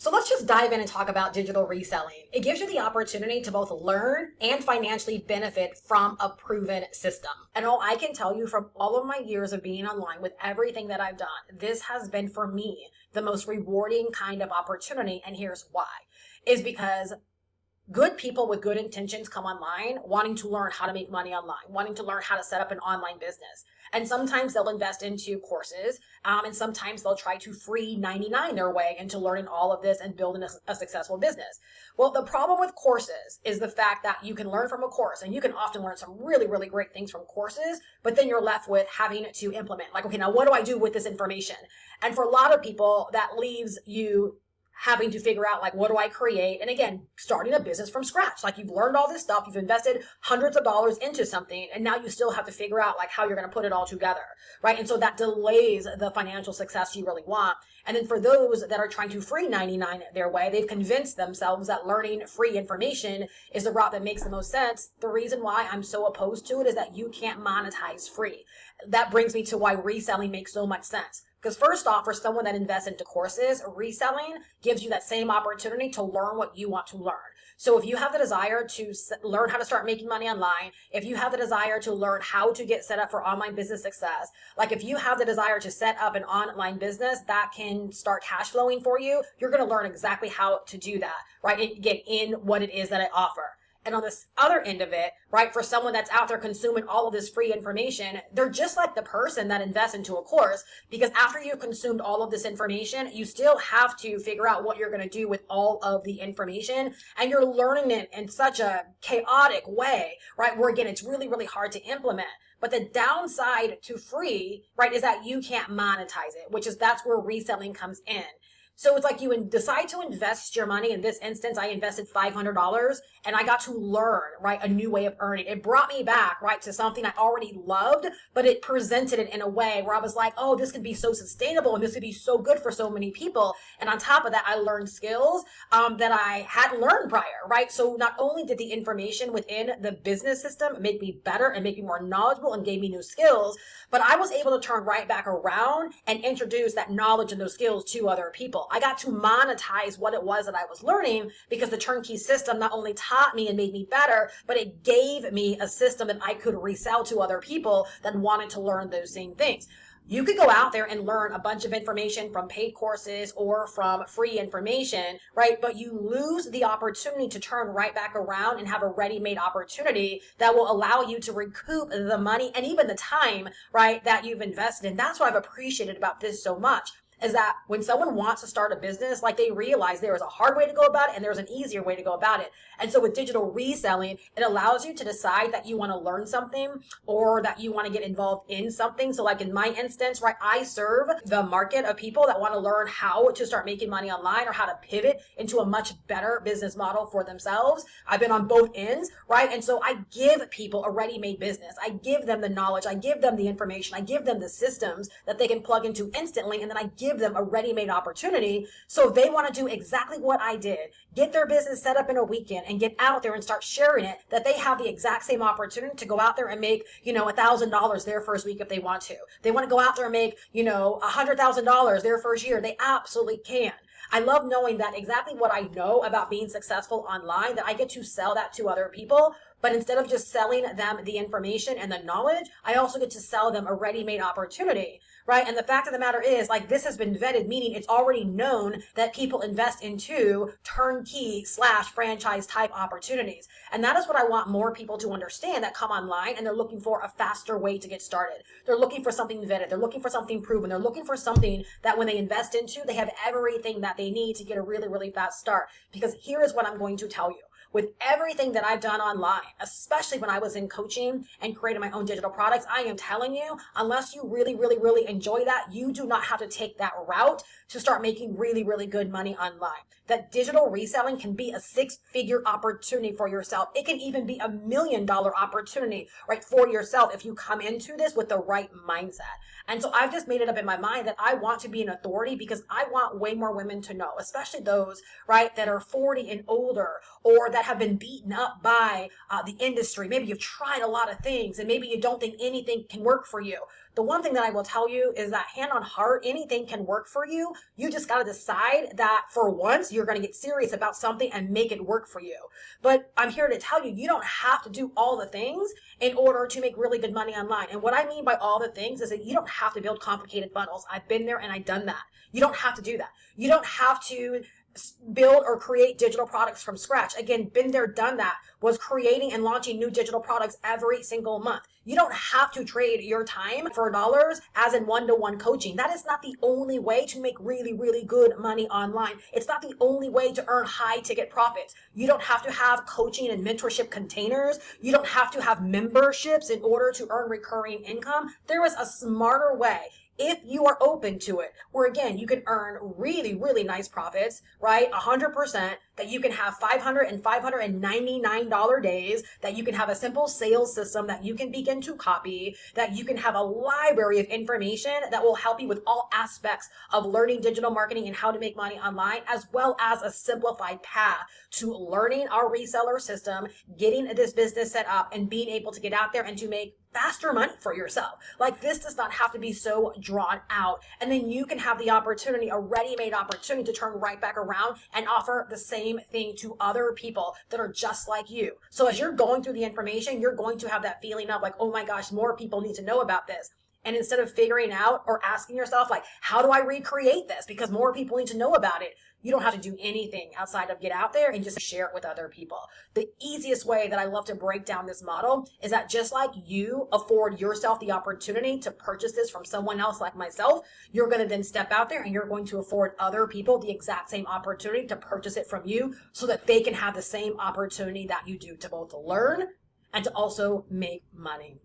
So let's just dive in and talk about digital reselling. It gives you the opportunity to both learn and financially benefit from a proven system. And all I can tell you from all of my years of being online with everything that I've done, this has been for me the most rewarding kind of opportunity. And here's why. Is because good people with good intentions come online wanting to learn how to make money online, wanting to learn how to set up an online business. And sometimes they'll invest into courses, and sometimes they'll try to free 99 their way into learning all of this and building a successful business. Well, the problem with courses is the fact that you can learn from a course, and you can often learn some really, really great things from courses, but then you're left with having to implement. Like, okay, now what do I do with this information? And for a lot of people, that leaves you having to figure out, like, what do I create? And again, starting a business from scratch. Like, you've learned all this stuff, you've invested hundreds of dollars into something, and now you still have to figure out like how you're going to put it all together, right? And so that delays the financial success you really want. And then for those that are trying to free 99 their way, they've convinced themselves that learning free information is the route that makes the most sense. The reason why I'm so opposed to it is that you can't monetize free. That brings me to why reselling makes so much sense. Because first off, for someone that invests into courses, reselling gives you that same opportunity to learn what you want to learn. So if you have the desire to learn how to start making money online, if you have the desire to learn how to get set up for online business success, like if you have the desire to set up an online business that can start cash flowing for you, you're going to learn exactly how to do that, right? And get in what it is that I offer. And on this other end of it, right, for someone that's out there consuming all of this free information, they're just like the person that invests into a course, because after you've consumed all of this information, you still have to figure out what you're going to do with all of the information. And you're learning it in such a chaotic way, right, where again, it's really, really hard to implement. But the downside to free, right, is that you can't monetize it, that's where reselling comes in. So it's like you decide to invest your money. In this instance, I invested $500 and I got to learn, right, a new way of earning. It brought me back, right, to something I already loved, but it presented it in a way where I was like, oh, this could be so sustainable and this could be so good for so many people. And on top of that, I learned skills that I hadn't learned prior, right? So not only did the information within the business system make me better and make me more knowledgeable and gave me new skills, but I was able to turn right back around and introduce that knowledge and those skills to other people. I got to monetize what it was that I was learning because the turnkey system not only taught me and made me better, but it gave me a system that I could resell to other people that wanted to learn those same things. You could go out there and learn a bunch of information from paid courses or from free information, right? But you lose the opportunity to turn right back around and have a ready-made opportunity that will allow you to recoup the money and even the time, right, that you've invested in. That's what I've appreciated about this so much. Is that when someone wants to start a business, like they realize there is a hard way to go about it and there's an easier way to go about it. And so with digital reselling, it allows you to decide that you want to learn something or that you want to get involved in something. So like in my instance, right, I serve the market of people that want to learn how to start making money online or how to pivot into a much better business model for themselves. I've been on both ends, right? And so I give people a ready-made business. I give them the knowledge. I give them the information. I give them the systems that they can plug into instantly. And then I give them a ready-made opportunity. So if they want to do exactly what I did, get their business set up in a weekend and get out there and start sharing it, that they have the exact same opportunity to go out there and make, $1,000 their first week if they want to. They want to go out there and make, $100,000 their first year. They absolutely can. I love knowing that exactly what I know about being successful online, that I get to sell that to other people. But instead of just selling them the information and the knowledge, I also get to sell them a ready-made opportunity, right? And the fact of the matter is, like, this has been vetted, meaning it's already known that people invest into turnkey / franchise type opportunities. And that is what I want more people to understand that come online and they're looking for a faster way to get started. They're looking for something vetted. They're looking for something proven. They're looking for something that when they invest into, they have everything that they need to get a really, really fast start. Because here is what I'm going to tell you. With everything that I've done online, especially when I was in coaching and creating my own digital products, I am telling you, unless you really, really, really enjoy that, you do not have to take that route to start making really, really good money online. That digital reselling can be a 6-figure opportunity for yourself. It can even be $1 million opportunity, right, for yourself if you come into this with the right mindset. And so I've just made it up in my mind that I want to be an authority because I want way more women to know, especially those, right, that are 40 and older or that have been beaten up by the industry. Maybe you've tried a lot of things and maybe you don't think anything can work for you. The one thing that I will tell you is that hand on heart, anything can work for you. You just got to decide that for once you're going to get serious about something and make it work for you. But I'm here to tell you, you don't have to do all the things in order to make really good money online. And what I mean by all the things is that you don't have to build complicated funnels. I've been there and I've done that. You don't have to do that. You don't have to build or create digital products from scratch. Again, been there, done that, was creating and launching new digital products every single month. You don't have to trade your time for dollars as in one-to-one coaching. That is not the only way to make really, really good money online. It's not the only way to earn high ticket profits. You don't have to have coaching and mentorship containers. You don't have to have memberships in order to earn recurring income. There is a smarter way, if you are open to it, where again, you can earn really, really nice profits, right? 100%, that you can have $500 and $599 days, that you can have a simple sales system that you can begin to copy, that you can have a library of information that will help you with all aspects of learning digital marketing and how to make money online, as well as a simplified path to learning our reseller system, getting this business set up, and being able to get out there and to make faster money for yourself. Like, this does not have to be so drawn out. And then you can have the opportunity, a ready-made opportunity, to turn right back around and offer the same thing to other people that are just like you. So as you're going through the information, you're going to have that feeling of like, oh my gosh, more people need to know about this. And instead of figuring out or asking yourself, like, how do I recreate this? Because more people need to know about it. You don't have to do anything outside of get out there and just share it with other people. The easiest way that I love to break down this model is that just like you afford yourself the opportunity to purchase this from someone else like myself, you're going to then step out there and you're going to afford other people the exact same opportunity to purchase it from you so that they can have the same opportunity that you do to both learn and to also make money.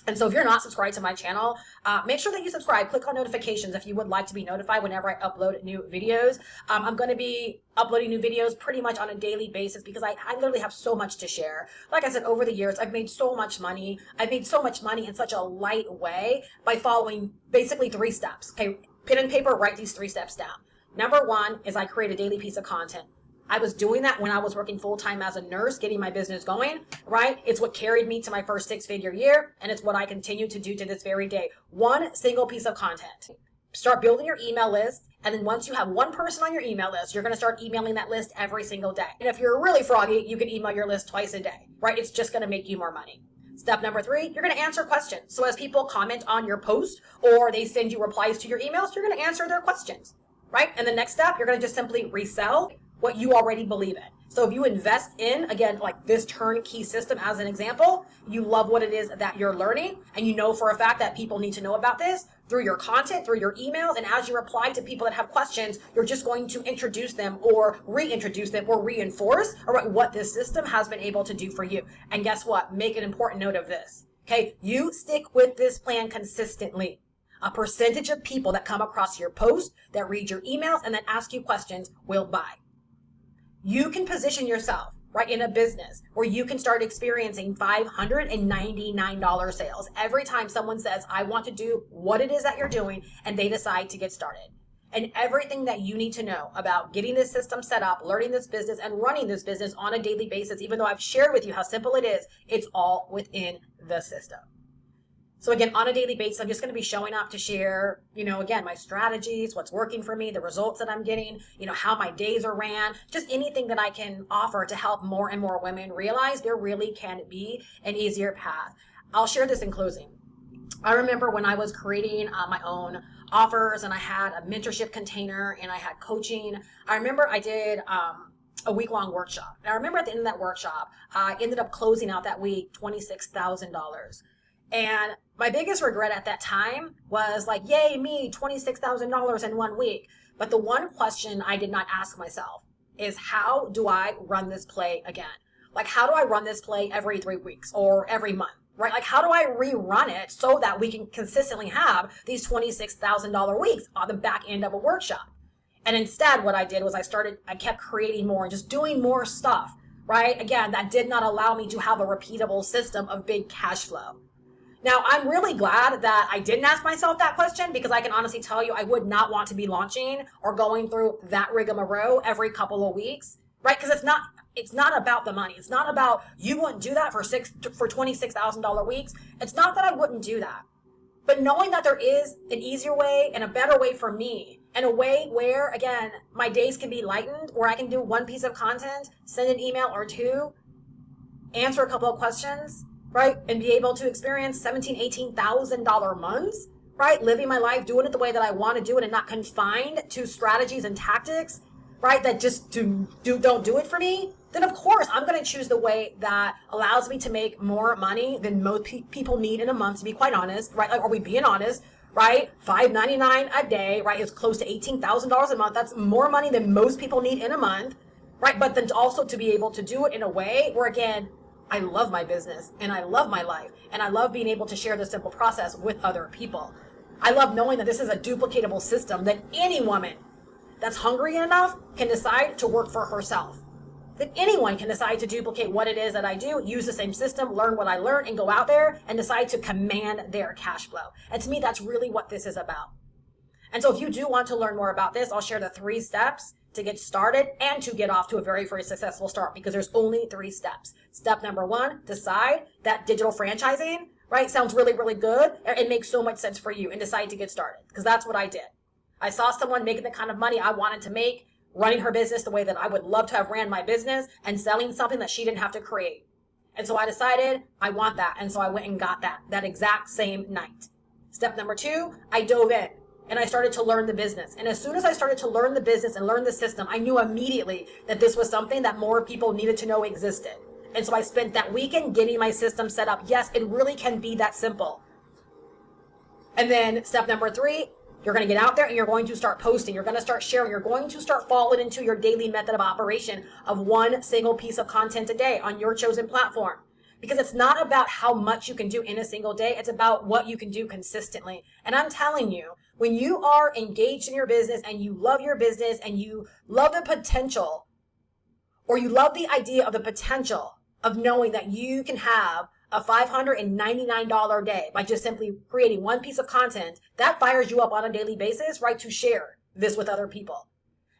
And so if you're not subscribed to my channel, make sure that you subscribe. Click on notifications if you would like to be notified whenever I upload new videos. I'm going to be uploading new videos pretty much on a daily basis because I literally have so much to share. Like I said, over the years, I've made so much money. I've made so much money in such a light way by following basically 3 steps. Okay, pen and paper, write these 3 steps down. Number 1 is I create a daily piece of content. I was doing that when I was working full-time as a nurse, getting my business going, right? It's what carried me to my first 6-figure year, and it's what I continue to do to this very day. One single piece of content. Start building your email list, and then once you have one person on your email list, you're going to start emailing that list every single day. And if you're really froggy, you can email your list twice a day, right? It's just going to make you more money. Step number 3, you're going to answer questions. So as people comment on your post or they send you replies to your emails, you're going to answer their questions, right? And the next step, you're going to just simply resell what you already believe in. So if you invest in, again, like this turnkey system as an example, you love what it is that you're learning, and you know for a fact that people need to know about this through your content, through your emails, and as you reply to people that have questions, you're just going to introduce them or reintroduce them or reinforce what this system has been able to do for you. And guess what? Make an important note of this. Okay, you stick with this plan consistently. A percentage of people that come across your post, that read your emails, and then ask you questions will buy. You can position yourself, right, in a business where you can start experiencing $599 sales every time someone says, I want to do what it is that you're doing, and they decide to get started. And everything that you need to know about getting this system set up, learning this business, and running this business on a daily basis, even though I've shared with you how simple it is, it's all within the system. So again, on a daily basis, I'm just going to be showing up to share, again, my strategies, what's working for me, the results that I'm getting, how my days are ran, just anything that I can offer to help more and more women realize there really can be an easier path. I'll share this in closing. I remember when I was creating my own offers and I had a mentorship container and I had coaching. I remember I did a week-long workshop. And I remember at the end of that workshop, I ended up closing out that week $26,000. And my biggest regret at that time was like, yay, me, $26,000 in 1 week. But the one question I did not ask myself is, how do I run this play again? Like, how do I run this play every 3 weeks or every month, right? Like, how do I rerun it so that we can consistently have these $26,000 weeks on the back end of a workshop? And instead, what I did was I kept creating more and just doing more stuff, right? Again, that did not allow me to have a repeatable system of big cash flow. Now, I'm really glad that I didn't ask myself that question, because I can honestly tell you I would not want to be launching or going through that rigmarole every couple of weeks, right? Because it's not about the money. It's not about, you wouldn't do that for $26,000 weeks. It's not that I wouldn't do that. But knowing that there is an easier way and a better way for me, and a way where, again, my days can be lightened, where I can do one piece of content, send an email or two, answer a couple of questions, right? And be able to experience $17,000, $18,000 months, right? Living my life, doing it the way that I want to do it and not confined to strategies and tactics, right? That just don't do it for me. Then of course I'm going to choose the way that allows me to make more money than most people need in a month, to be quite honest, right? Like, are we being honest? Right? $5.99 a day, right? Is close to $18,000 a month. That's more money than most people need in a month, right? But then also to be able to do it in a way where, again, I love my business and I love my life and I love being able to share this simple process with other people. I love knowing that this is a duplicatable system that any woman that's hungry enough can decide to work for herself. That anyone can decide to duplicate what it is that I do, use the same system, learn what I learn, and go out there and decide to command their cash flow. And to me, that's really what this is about. And so if you do want to learn more about this, I'll share the 3 steps to get started and to get off to a very, very successful start, because there's only 3 steps. Step number 1, decide that digital franchising, right, sounds really, really good. It makes so much sense for you, and decide to get started, because that's what I did. I saw someone making the kind of money I wanted to make, running her business the way that I would love to have ran my business, and selling something that she didn't have to create. And so I decided I want that. And so I went and got that exact same night. Step number 2, I dove in and I started to learn the business. And as soon as I started to learn the business and learn the system, I knew immediately that this was something that more people needed to know existed. And so I spent that weekend getting my system set up. Yes, it really can be that simple. And then step number 3, you're going to get out there and you're going to start posting. You're going to start sharing. You're going to start falling into your daily method of operation of one single piece of content a day on your chosen platform. Because it's not about how much you can do in a single day. It's about what you can do consistently. And I'm telling you, when you are engaged in your business and you love your business and you love the potential, or you love the idea of the potential of knowing that you can have a $599 day by just simply creating one piece of content, that fires you up on a daily basis, right, to share this with other people.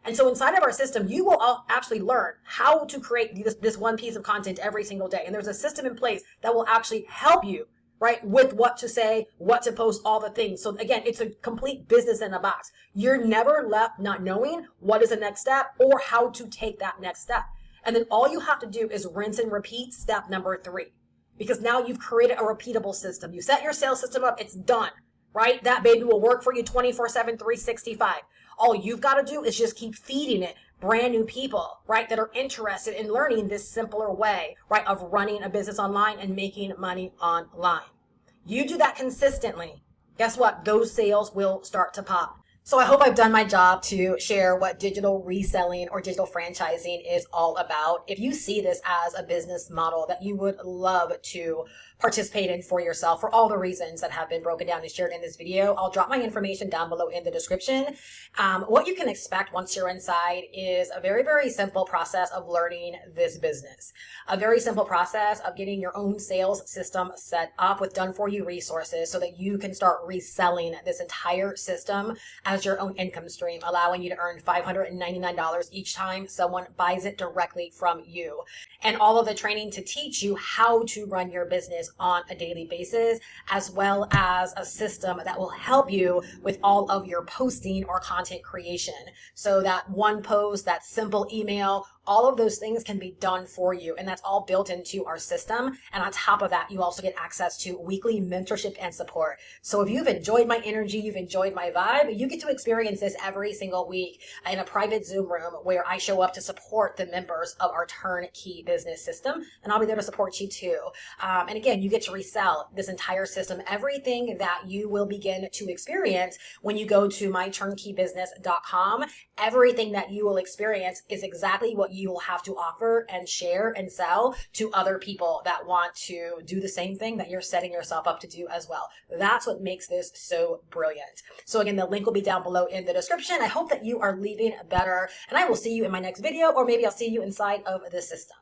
And so inside of our system, you will actually learn how to create this one piece of content every single day. And there's a system in place that will actually help you, right, with what to say, what to post, all the things. So again, it's a complete business in a box. You're never left not knowing what is the next step or how to take that next step. And then all you have to do is rinse and repeat step number 3. Because now you've created a repeatable system. You set your sales system up, it's done, right? That baby will work for you 24/7, 365. All you've got to do is just keep feeding it brand new people, right, that are interested in learning this simpler way, right, of running a business online and making money online. You do that consistently. Guess what? Those sales will start to pop. So I hope I've done my job to share what digital reselling or digital franchising is all about. If you see this as a business model that you would love to participate in for yourself for all the reasons that have been broken down and shared in this video, I'll drop my information down below in the description. What you can expect once you're inside is a very, very simple process of learning this business. A very simple process of getting your own sales system set up with done-for-you resources so that you can start reselling this entire system as your own income stream, allowing you to earn $599 each time someone buys it directly from you. And all of the training to teach you how to run your business on a daily basis, as well as a system that will help you with all of your posting or content creation. So that one post, that simple email, all of those things can be done for you. And that's all built into our system. And on top of that, you also get access to weekly mentorship and support. So if you've enjoyed my energy, you've enjoyed my vibe, you get to experience this every single week in a private Zoom room where I show up to support the members of our turnkey business system. And I'll be there to support you too. And again, you get to resell this entire system, everything that you will begin to experience when you go to myturnKeybusiness.com. Everything that you will experience is exactly what you will have to offer and share and sell to other people that want to do the same thing that you're setting yourself up to do as well. That's what makes this so brilliant. So again, the link will be down below in the description. I hope that you are leaving better, and I will see you in my next video, or maybe I'll see you inside of the system.